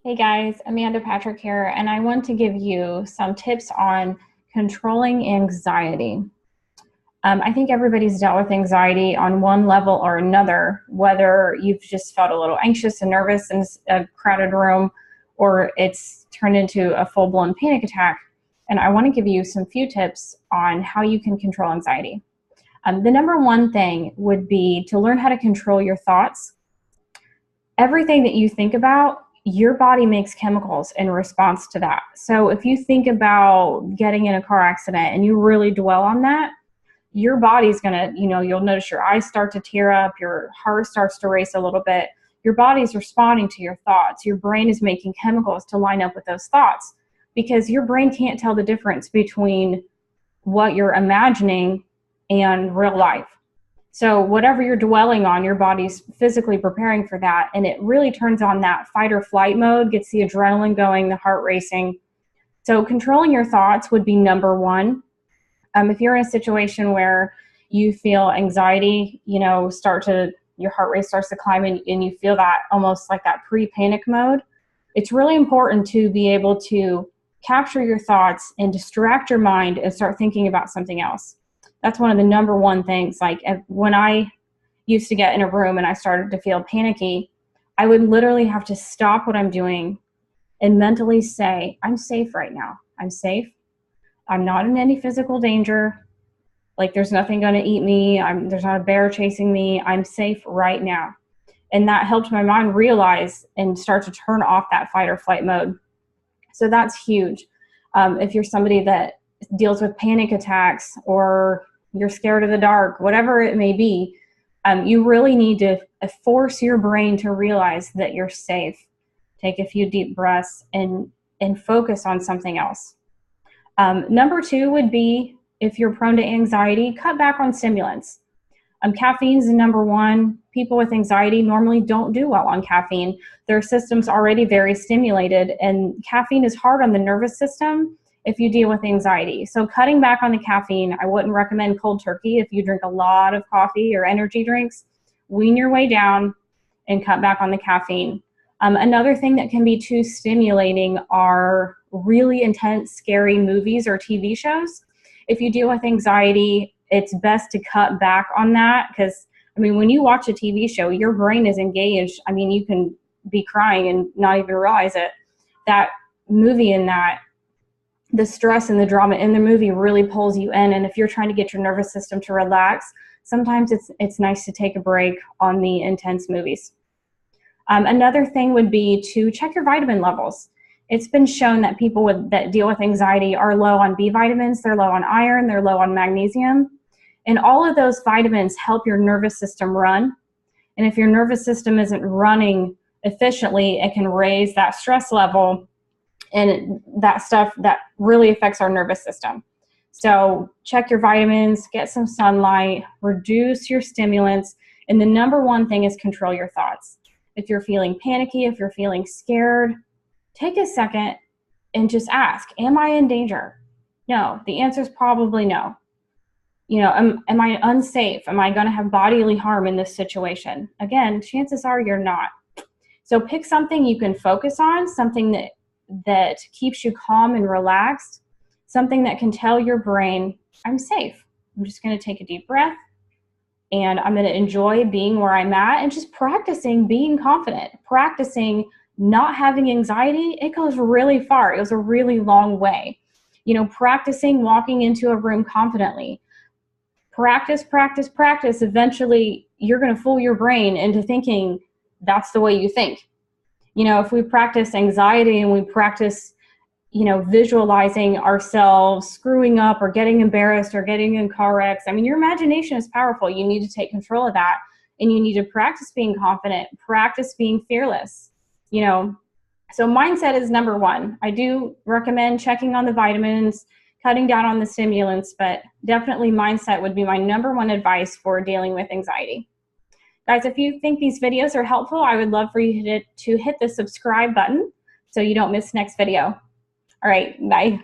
Hey guys, Amanda Patrick here, and I want to give you some tips on controlling anxiety. I think everybody's dealt with anxiety on one level or another, whether you've just felt a little anxious and nervous in a crowded room or it's turned into a full-blown panic attack. And I want to give you some few tips on how you can control anxiety. The number one thing would be to learn how to control your thoughts. Everything that you think about, your body makes chemicals in response to that. So if you think about getting in a car accident and you really dwell on that, your body's gonna, you'll notice your eyes start to tear up, your heart starts to race a little bit. Your body's responding to your thoughts. Your brain is making chemicals to line up with those thoughts because your brain can't tell the difference between what you're imagining and real life. So whatever you're dwelling on, your body's physically preparing for that. And it really turns on that fight or flight mode, gets the adrenaline going, the heart racing. So controlling your thoughts would be number one. If you're in a situation where you feel anxiety, your heart rate starts to climb and you feel that almost like that pre-panic mode, it's really important to be able to capture your thoughts and distract your mind and start thinking about something else. That's one of the number one things. Like when I used to get in a room and I started to feel panicky, I would literally have to stop what I'm doing and mentally say, I'm safe right now. I'm safe. I'm not in any physical danger. Like there's nothing going to eat me. There's not a bear chasing me. I'm safe right now. And that helped my mind realize and start to turn off that fight or flight mode. So that's huge. If you're somebody that deals with panic attacks or you're scared of the dark, whatever it may be, you really need to force your brain to realize that you're safe. Take a few deep breaths and focus on something else. Number two would be, if you're prone to anxiety, cut back on stimulants. Caffeine is number one. People with anxiety normally don't do well on caffeine. Their system's already very stimulated, and caffeine is hard on the nervous system if you deal with anxiety. So cutting back on the caffeine, I wouldn't recommend cold turkey. If you drink a lot of coffee or energy drinks, wean your way down and cut back on the caffeine. Another thing that can be too stimulating are really intense, scary movies or TV shows. If you deal with anxiety, it's best to cut back on that because, when you watch a TV show, your brain is engaged. You can be crying and not even realize it. That movie and the stress and the drama in the movie really pulls you in. And if you're trying to get your nervous system to relax, sometimes it's nice to take a break on the intense movies. Another thing would be to check your vitamin levels. It's been shown that people that deal with anxiety are low on B vitamins, they're low on iron, they're low on magnesium. And all of those vitamins help your nervous system run. And if your nervous system isn't running efficiently, it can raise that stress level. And that stuff that really affects our nervous system. So check your vitamins, get some sunlight, reduce your stimulants. And the number one thing is control your thoughts. If you're feeling panicky, if you're feeling scared, take a second and just ask, am I in danger? No, the answer is probably no. Am I unsafe? Am I going to have bodily harm in this situation? Again, chances are you're not. So pick something you can focus on, something that keeps you calm and relaxed, something that can tell your brain, I'm safe. I'm just going to take a deep breath and I'm going to enjoy being where I'm at and just practicing being confident, practicing not having anxiety. It goes really far. It goes a really long way. Practicing walking into a room confidently. Practice. Eventually, you're going to fool your brain into thinking that's the way you think. If we practice anxiety and we practice, visualizing ourselves screwing up or getting embarrassed or getting in car wrecks, your imagination is powerful. You need to take control of that and you need to practice being confident, practice being fearless, So mindset is number one. I do recommend checking on the vitamins, cutting down on the stimulants, but definitely mindset would be my number one advice for dealing with anxiety. Guys, if you think these videos are helpful, I would love for you to hit the subscribe button so you don't miss next video. All right, bye.